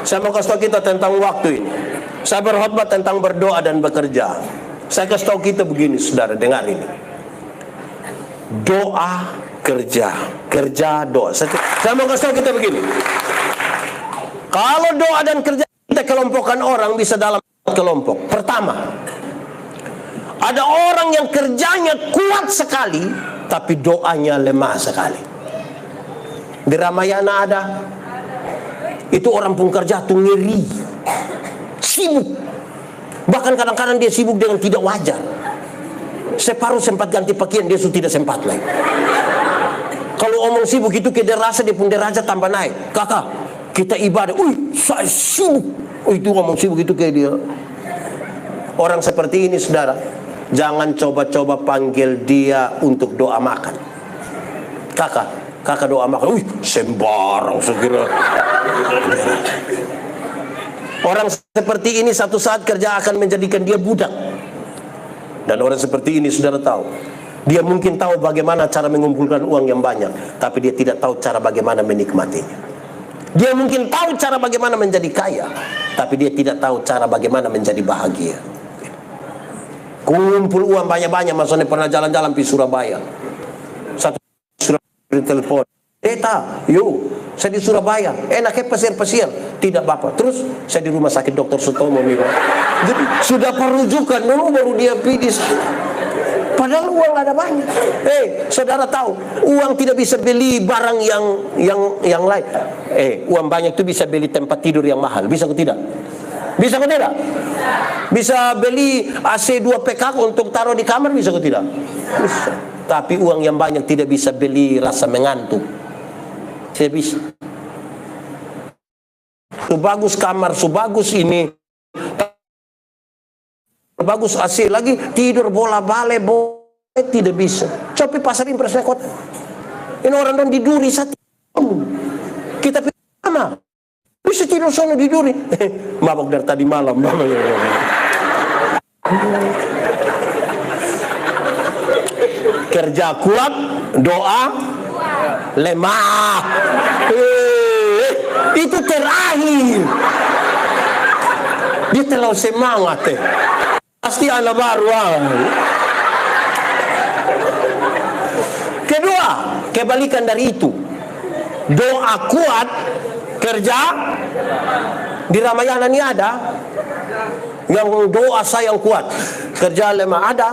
Saya mau kasih tahu kita tentang waktu ini. Saya berkhotbah tentang berdoa dan bekerja. Saya kasih tahu kita begini, saudara, dengar ini. Doa, kerja, kerja, doa. Saya mau kasih tahu kita begini. Kalau doa dan kerja, kita kelompokkan orang bisa dalam kelompok. Pertama, ada orang yang kerjanya kuat sekali, tapi doanya lemah sekali. Di Ramayana ada. Itu orang pun kerja tuh ngeri, sibuk. Bahkan kadang-kadang dia sibuk dengan tidak wajar. Separuh sempat ganti pakaian, dia sudah tidak sempat lagi. Kalau omong sibuk itu, dia rasa dia pun derajat tambah naik. Kakak, kita ibadah, saya sibuk. Itu omong sibuk itu kayak dia. Orang seperti ini, saudara, jangan coba-coba panggil dia untuk doa makan. Kakak doa makan, sembarang segera. Orang seperti ini satu saat kerja akan menjadikan dia budak. Dan orang seperti ini, saudara tahu, dia mungkin tahu bagaimana cara mengumpulkan uang yang banyak, tapi dia tidak tahu cara bagaimana menikmatinya. Dia mungkin tahu cara bagaimana menjadi kaya, tapi dia tidak tahu cara bagaimana menjadi bahagia. Kumpul uang banyak-banyak, maksudnya pernah jalan-jalan di Surabaya. Satu Surabaya telepon, yuk, saya di Surabaya, enaknya pasir-pasir. Tidak Bapak. Terus saya di rumah sakit Dr. Sutomo. Jadi sudah perujukan dulu baru dia pidis. Padahal uang ada banyak. Saudara tahu, uang tidak bisa beli barang yang lain. Uang banyak itu bisa beli tempat tidur yang mahal. Bisa atau tidak? Bisa atau tidak? Bisa beli AC 2 PK untuk taruh di kamar, bisa atau tidak? Bisa. Tapi uang yang banyak tidak bisa beli rasa mengantuk. Tidak bisa. Sebagus kamar, sebagus ini, sebagus AC lagi, tidur bola bale, tidak bisa. Coba pasar impres kota. Ini orang di duri satu. Kita sama. Bisa tidur sana di duri. Mabok dari tadi malam. Kerja kuat, doa lemah. Itu terakhir. Dia terlalu semangat. Pasti anak baru. Kedua, kebalikan dari itu. Doa kuat, kerja. Di Ramayana ini ada. Yang doa sayang kuat, kerja lemah ada.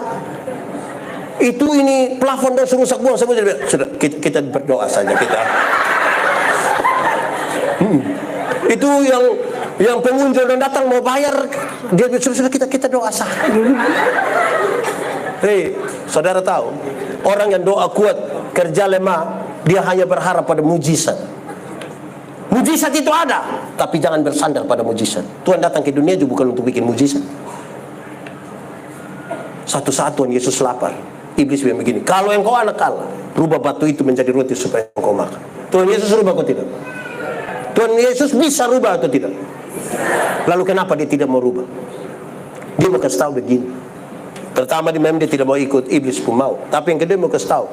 Itu ini plafon dan rusak buang semua. Sudah, kita berdoa saja kita. Itu yang pengunjung dan datang mau bayar, dia sudah kita doa sah. Saudara tahu, orang yang doa kuat, kerja lemah, dia hanya berharap pada mujizat. Mujizat itu ada, tapi jangan bersandar pada mujizat. Tuhan datang ke dunia juga bukan untuk bikin mujizat. Satu saat Tuhan Yesus lapar, iblis bilang begini, kalau engkau anak Allah, rubah batu itu menjadi roti supaya engkau makan. Tuhan Yesus rubah atau tidak? Tuhan Yesus bisa rubah atau tidak? Lalu kenapa dia tidak mau rubah? Dia mau kasih tahu begini. Pertama dia tidak mau ikut, iblis pun mau. Tapi yang kedua mau kasih tahu,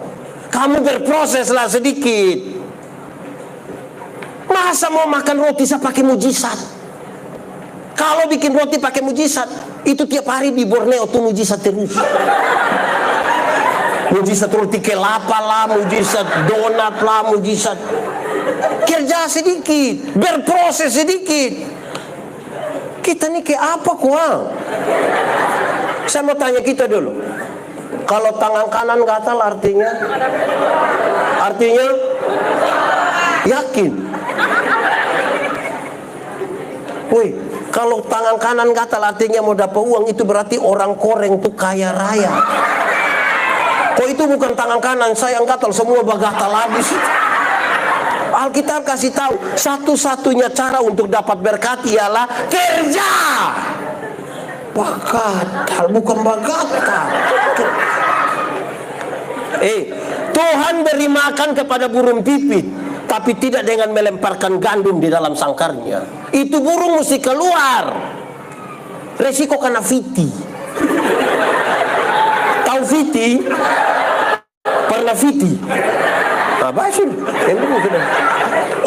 kamu berproseslah sedikit. Masa mau makan roti saya pakai mujizat? Kalau bikin roti pakai mujizat, itu tiap hari di Borneo tuh mujizat terus. Mujizat roti kelapa lah, mujizat donat lah, mujizat. Kerja sedikit, berproses sedikit. Kita nih kayak apa kuang? Saya mau tanya kita dulu. Kalau tangan kanan gatal artinya yakin. Kalau tangan kanan gatal artinya mau dapat uang, itu berarti orang koreng tuh kaya raya. Kok itu bukan tangan kanan saya yang gatal, semua gatal habis. Alkitab kasih tahu, satu-satunya cara untuk dapat berkat ialah kerja. Gatal, bukan gatal. Tuhan beri makan kepada burung pipit, tapi tidak dengan melemparkan gandum di dalam sangkarnya. Itu burung mesti keluar. Resiko kena fiti. Tahu fiti? Pernah fiti? Apa sih?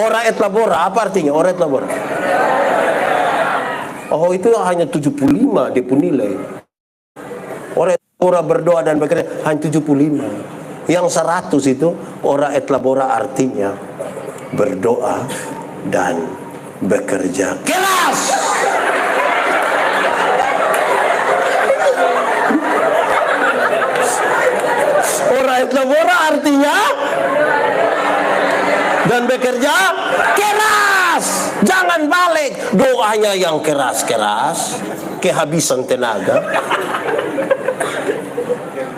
Ora et labora, apa artinya ora et labora? Oh, itu hanya 75 dia pun nilai. Orang berdoa dan bekerja hanya 75. Yang 100 itu ora et labora, artinya berdoa dan bekerja keras. Ora et labora artinya dan bekerja keras. Jangan balik, doanya yang keras-keras, kehabisan tenaga.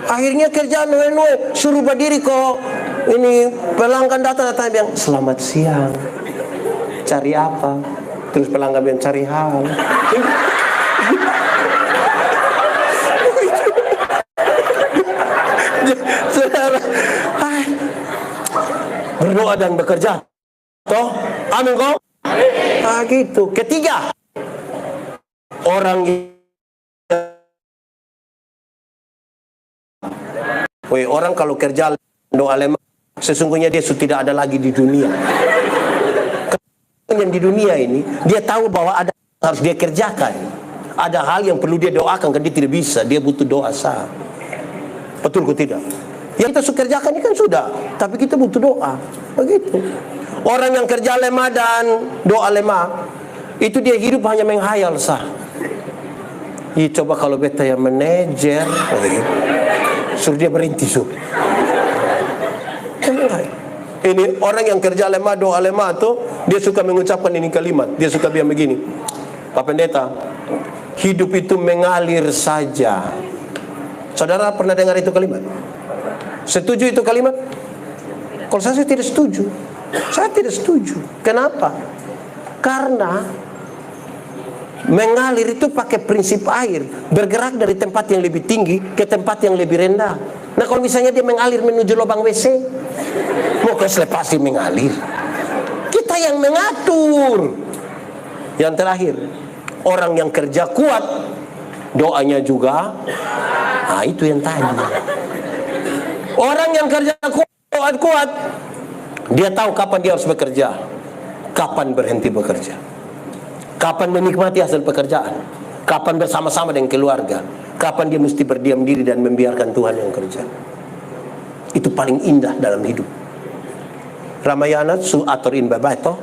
Akhirnya kerjaan suruh berdiri kok. Ini pelanggan datang bilang, selamat siang. Cari apa? Terus pelanggan bilang, cari hal. Saudara, berdoa dan bekerja. Toh, amin kok. Ah gitu. Ketiga, orang kalau kerja doa lemah, sesungguhnya dia sudah tidak ada lagi di dunia. Yang di dunia ini, dia tahu bahwa ada harus dia kerjakan. Ada hal yang perlu dia doakan, kan dia tidak bisa. Dia butuh doa sah. Betul kok tidak? Yang kita suka kerjakan ini kan sudah, tapi kita butuh doa. Begitu. Orang yang kerja lemah dan doa lemah, itu dia hidup hanya menghayal sah. Coba kalau beta yang manajer, suruh dia berhenti Ini orang yang kerja lemah, doa lemah tuh, dia suka mengucapkan ini kalimat. Dia suka bilang begini, Pak Pendeta, hidup itu mengalir saja. Saudara pernah dengar itu kalimat? Setuju itu kalimat? Kalau saya tidak setuju. Saya tidak setuju. Kenapa? Karena mengalir itu pakai prinsip air, bergerak dari tempat yang lebih tinggi ke tempat yang lebih rendah. Nah, kalau misalnya dia mengalir menuju lubang WC, mau pasti mengalir. Kita yang mengatur. Yang terakhir, orang yang kerja kuat, doanya juga. Nah, itu yang tadi. Orang yang kerja kuat, dia tahu kapan dia harus bekerja, kapan berhenti bekerja, kapan menikmati hasil pekerjaan, kapan bersama-sama dengan keluarga, kapan dia mesti berdiam diri dan membiarkan Tuhan yang kerja. Itu paling indah dalam hidup. Ramayana su aturin baik toh,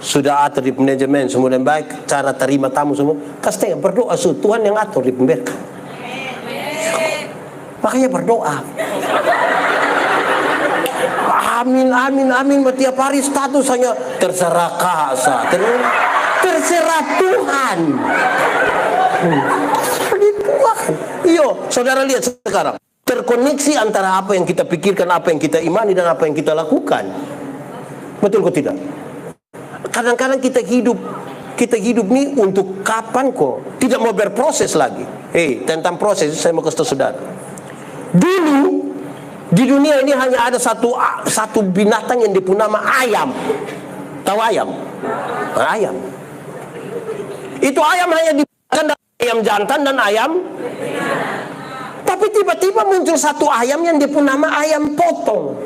sudah atur di manajemen semua dan baik, cara terima tamu semua. Kasih berdoa Tuhan yang atur di pemberkan. Makanya berdoa. Amin, amin, amin. Setiap hari status hanya terserah kasa, terserah Tuhan. Iyo, saudara lihat sekarang. Terkoneksi antara apa yang kita pikirkan, apa yang kita imani, dan apa yang kita lakukan. Betul kok tidak? Kadang-kadang kita hidup nih untuk kapan kok? Tidak mau berproses lagi. Tentang proses saya mau kasih tahu saudara. Dulu di dunia ini hanya ada satu binatang yang diberi nama ayam. Tahu ayam? Ayam. Itu ayam hanya dibedakan ayam jantan dan ayam. Tapi tiba-tiba muncul satu ayam yang diberi nama ayam potong.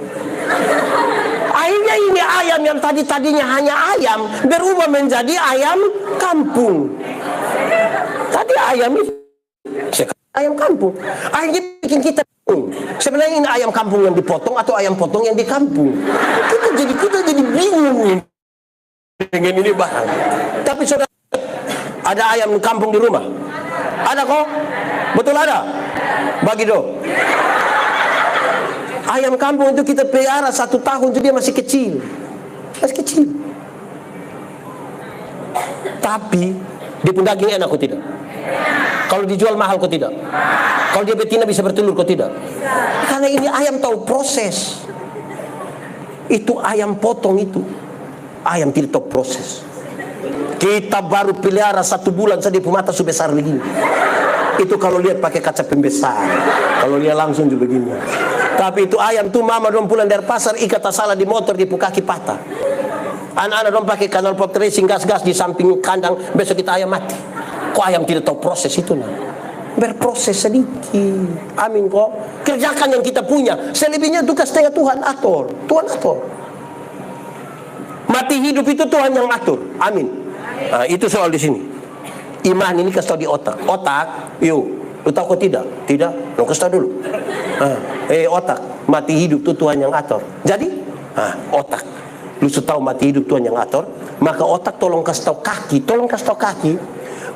Akhirnya ini ayam yang tadinya hanya ayam berubah menjadi ayam kampung. Tadi ayam itu ayam kampung. Akhirnya bikin kita sebenarnya ini ayam kampung yang dipotong atau ayam potong yang di kampung. Kita jadi bingung dengan ini barang. Tapi saudara, ada ayam kampung di rumah? Ada kok? Betul ada? Bagi do. Ayam kampung itu kita pelihara 1 tahun itu dia masih kecil. Masih kecil. Tapi dia pun daging enak kok tidak? Kalau dijual mahal kok tidak? Kalau dia betina bisa bertelur kok tidak? Karena ini ayam tahu proses. Itu ayam potong itu. Ayam tidak tahu proses. Kita baru pelihara 1 bulan saja mata sudah besar begini. Itu kalau lihat pakai kaca pembesar. Kalau lihat langsung juga begini. Tapi itu ayam tuh mama dong pulang dari pasar ikat salah di motor di kaki patah. Anak-anak dong pakai kanal pop racing gas-gas di samping kandang, besok kita ayam mati. Kok ayam tidak tahu proses itu nah? Berproses sedikit. Amin kok. Kerjakan yang kita punya. Selebihnya tugas setengah Tuhan atur. Tuhan atur. Mati hidup itu Tuhan yang atur. Amin. Nah, itu soal di sini. Iman ini kasih tahu di otak. Otak, yuk, lu tahu kok tidak? Tidak, lu kasih tahu dulu. Otak, mati hidup itu Tuhan yang atur. Jadi, otak, lu tahu mati hidup Tuhan yang atur. Maka otak tolong kasih tahu kaki,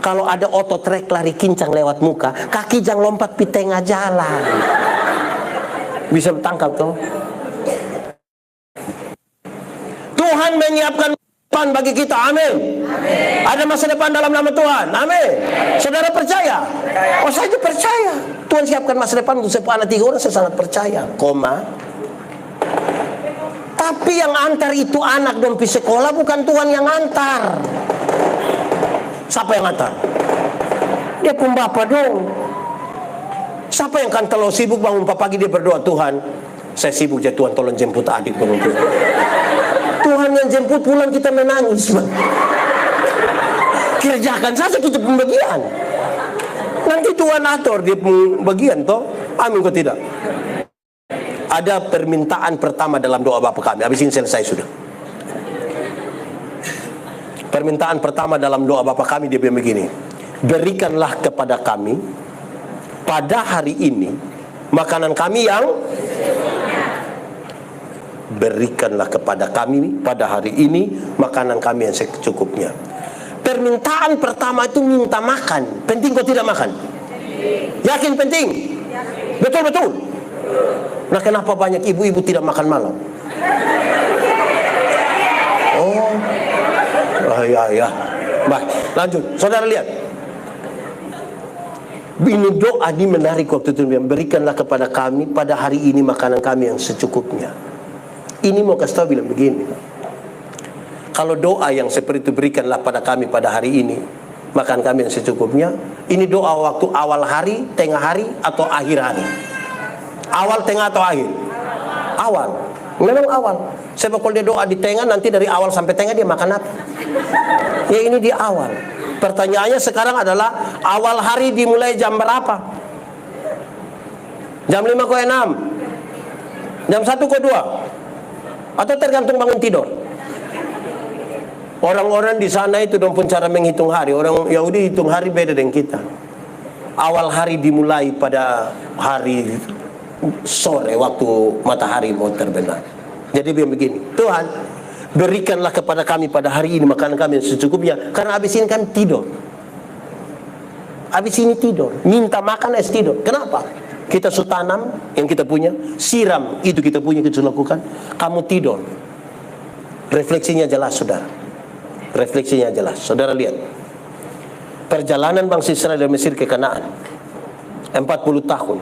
kalau ada otot trek lari kincang lewat muka, kaki jangan lompat di tengah jalan. Bisa bertangkap tuh. Tuhan menyiapkan depan bagi kita, amin. Ada masa depan dalam nama Tuhan, amin. Saudara percaya? Oh, saya juga percaya. Tuhan siapkan masa depan untuk saya anak 3 orang, saya sangat percaya. Tapi yang antar itu anak dong pergi sekolah, bukan Tuhan yang antar. Siapa yang antar? Dia pun bapak dong. Siapa yang kan kalau sibuk bangun pagi dia berdoa, Tuhan, saya sibuk ya Tuhan, tolong jemput adik bangun. Tuhan yang jemput pulang kita menangis, man. Kerjakan saja kita pembagian. Nanti Tuhan atur dia pembagian toh. Amin kok tidak? Ada permintaan pertama dalam doa Bapa kami. Habis ini selesai sudah. Permintaan pertama dalam doa Bapa kami dia bilang begini. Berikanlah kepada kami pada hari ini makanan kami yang berikanlah kepada kami pada hari ini makanan kami yang secukupnya. Permintaan pertama itu minta makan. Penting kok tidak makan? Yakin penting? Betul-betul. Nah, kenapa banyak ibu-ibu tidak makan malam? Ya. Baik, lanjut. Saudara lihat. Ini doa ini menarik waktu itu. Berikanlah kepada kami pada hari ini makanan kami yang secukupnya. Ini mau kasih tahu bilang begini. Kalau doa yang seperti itu berikanlah pada kami pada hari ini makan kami yang secukupnya. Ini doa waktu awal hari, tengah hari, atau akhir hari? Awal, tengah, atau akhir? Awal. Memang awal. Sebab kalau dia doa di tengah, nanti dari awal sampai tengah dia makan apa? Ya ini di awal. Pertanyaannya sekarang adalah awal hari dimulai jam berapa? Jam 5:06? Jam 1:02? Atau tergantung bangun tidur? Orang-orang di sana itu dong pun cara menghitung hari. Orang Yahudi hitung hari beda dengan kita. Awal hari dimulai pada hari sore waktu matahari mau terbenam. Jadi bilang begini, Tuhan berikanlah kepada kami pada hari ini makanan kami yang secukupnya. Karena habis ini kami tidur. Habis ini tidur. Minta makan es tidur. Kenapa? Kita sudah tanam yang kita punya, siram itu kita punya, kita sudah lakukan. Kamu tidur. Refleksinya jelas, saudara. Refleksinya jelas. Saudara lihat. Perjalanan bangsa Israel dari Mesir ke Kanaan. 40 tahun.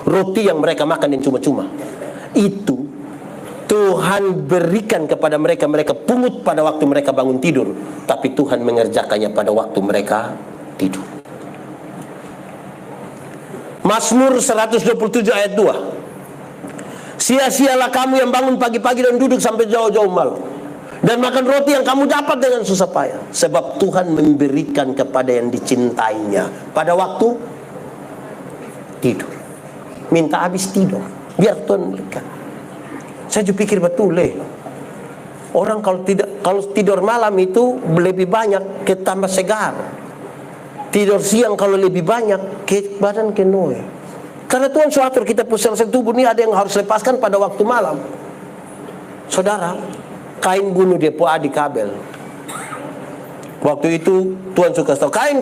Roti yang mereka makan yang cuma-cuma. Itu Tuhan berikan kepada mereka. Mereka pungut pada waktu mereka bangun tidur. Tapi Tuhan mengerjakannya pada waktu mereka tidur. Mazmur 127 ayat 2. Sia-sialah kamu yang bangun pagi-pagi dan duduk sampai jauh-jauh malam, dan makan roti yang kamu dapat dengan susah payah. Sebab Tuhan memberikan kepada yang dicintainya pada waktu tidur. Minta habis tidur, biar Tuhan berikan. Saya juga pikir betul orang kalau tidur malam itu lebih banyak ketambah segar. Tidur siang kalau lebih banyak badan kenoi. Karena Tuhan suatur kita pusat tubuh ini ada yang harus lepaskan pada waktu malam. Saudara, Kain bunuh dia po adik Habel. Waktu itu Tuhan suka tahu, Kain,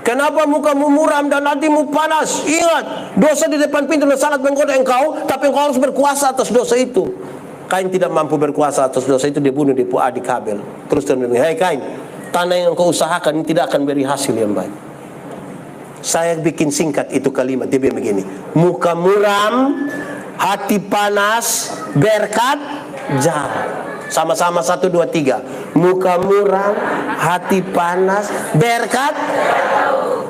kenapa mukamu muram dan hatimu panas? Ingat, dosa di depan pintu sangat menggoda engkau, tapi engkau harus berkuasa atas dosa itu. Kain tidak mampu berkuasa atas dosa itu, dia bunuh dia po adik Habel. Terus Tuhan bilang, hei Kain, tanah yang engkau usahakan tidak akan beri hasil yang baik. Saya bikin singkat itu kalimat, dia bilang begini, muka muram, hati panas, berkat jahat. Sama-sama 1, 2, 3. Muka muram, hati panas, berkat.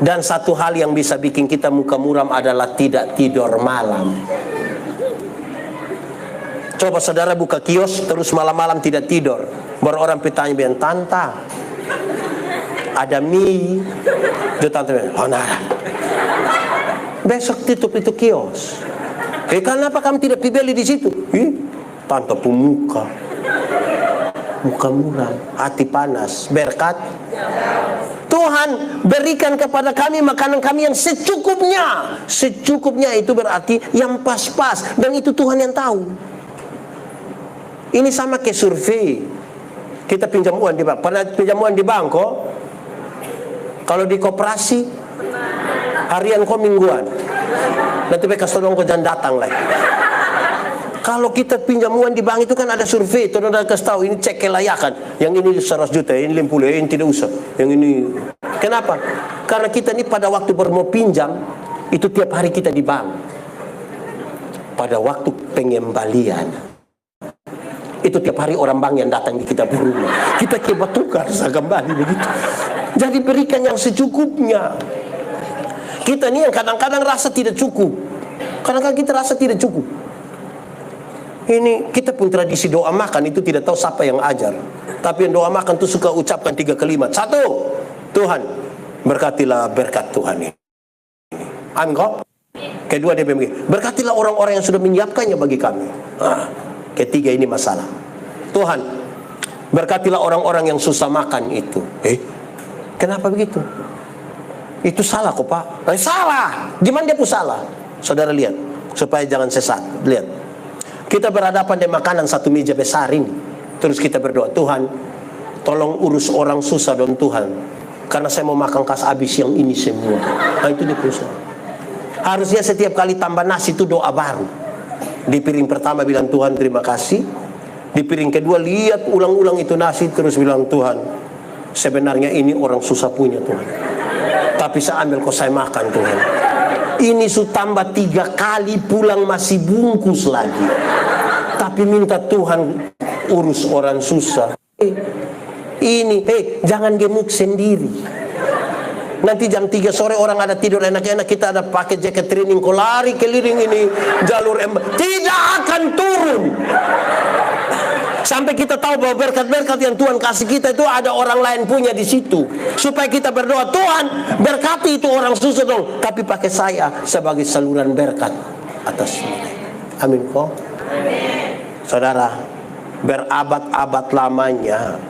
Dan satu hal yang bisa bikin kita muka muram adalah tidak tidur malam. Coba saudara buka kios terus malam-malam tidak tidur. Baru orang bertanya bilang, Tanta, ada mie. Dia tante bilang, oh nah. Besok tutup itu kios. Kenapa kamu tidak beli di situ? Tante pemuka. Muka muram, hati panas, berkat. Tuhan, berikan kepada kami makanan kami yang secukupnya. Secukupnya itu berarti yang pas-pas. Dan itu Tuhan yang tahu. Ini sama kayak survei. Kita pinjam uang di bank. Pernah pinjam uang di bank kok? Kalau di koperasi, harian kok mingguan. Nanti mereka tolong kau jangan datang lagi. Kalau kita pinjam uang di bank itu kan ada survei, itu udah kasih tahu, ini cek kelayakan. Yang ini 100 juta, ini 50, ini tidak usah. Yang ini. Kenapa? Karena kita ini pada waktu mau pinjam, itu tiap hari kita di bank. Pada waktu pengembalian, itu tiap hari orang bank yang datang di kita rumah. Kita coba tukar, saya kembali begitu. Jadi berikan yang secukupnya. Kita ini yang kadang-kadang rasa tidak cukup. Kadang-kadang kita rasa tidak cukup. Ini kita pun tradisi doa makan itu tidak tahu siapa yang ajar. Tapi yang doa makan itu suka ucapkan 3 kalimat. 1, Tuhan, berkatilah berkat Tuhan ini. Amin kok? Kedua dia begini, berkatilah orang-orang yang sudah menyiapkannya bagi kami. Ketiga ini masalah. Tuhan, berkatilah orang-orang yang susah makan itu. Kenapa begitu? Itu salah kok Pak. Salah. Gimana dia pun salah? Saudara lihat, supaya jangan sesat. Lihat. Kita berhadapan dengan makanan satu meja besar ini. Terus kita berdoa, Tuhan, tolong urus orang susah dong Tuhan. Karena saya mau makan kas habis yang ini semua. Nah itu dia susah. Harusnya setiap kali tambah nasi itu doa baru. Di piring pertama bilang Tuhan terima kasih. Di piring kedua lihat ulang-ulang itu nasi. Terus bilang Tuhan, sebenarnya ini orang susah punya Tuhan. Tapi saya ambil kok saya makan Tuhan. Ini sudah tambah 3 kali pulang masih bungkus lagi. Tapi minta Tuhan urus orang susah. Jangan gemuk sendiri. Nanti jam 3 sore orang ada tidur enak-enak, kita ada pakai jaket training, kau lari keliling ini jalur tidak akan turun. Sampai kita tahu bahwa berkat-berkat yang Tuhan kasih kita itu ada orang lain punya di situ. Supaya kita berdoa, Tuhan berkati itu orang susah dong. Tapi pakai saya sebagai saluran berkat atas mereka. Amin kok? Saudara, berabad-abad lamanya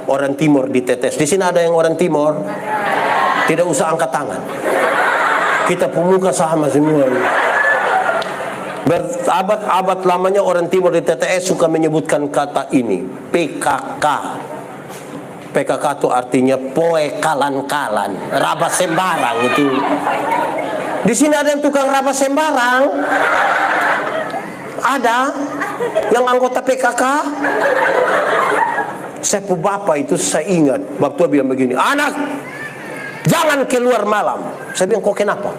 orang timur ditetes. Di sini ada yang orang timur, tidak usah angkat tangan. Kita pemuka sama semua. Berabad-abad lamanya orang timur di TTS suka menyebutkan kata ini, PKK. PKK itu artinya poe kalan-kalan, raba sembarang itu. Di sini ada yang tukang raba sembarang. Ada yang anggota PKK. Saya pu bapak itu saya ingat waktu dia bilang begini, anak jangan keluar malam. Saya bilang kok kenapa?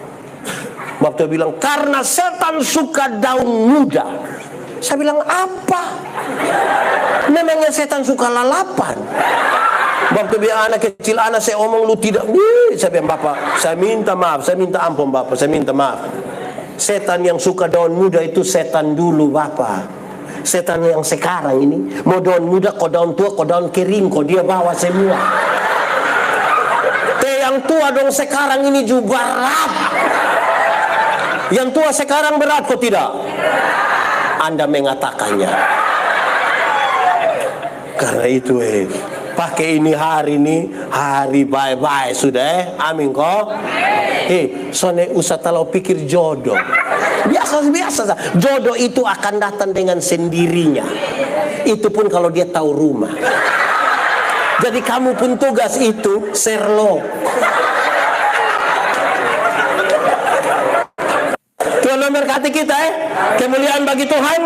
Waktu dia bilang karena setan suka daun muda. Saya bilang apa? Memangnya setan suka lalapan. Waktu dia anak kecil, anak saya omong lu tidak. Saya bilang bapak, saya minta maaf, saya minta ampun bapak, saya minta maaf. Setan yang suka daun muda itu setan dulu bapak. Setan yang sekarang ini mau daun muda, kok daun tua, kok daun kering, kok dia bawa semua. Yang tua dong sekarang ini juga berat. Yang tua sekarang berat kok tidak? Anda mengatakannya. Karena itu pakai ini hari bye-bye sudah amin kok. Soalnya usah terlalu pikir jodoh. Biasa. Jodoh itu akan datang dengan sendirinya. Itu pun kalau dia tahu rumah. Jadi kamu pun tugas itu Sherlock. Tuhan memberkati kita kemuliaan bagi Tuhan.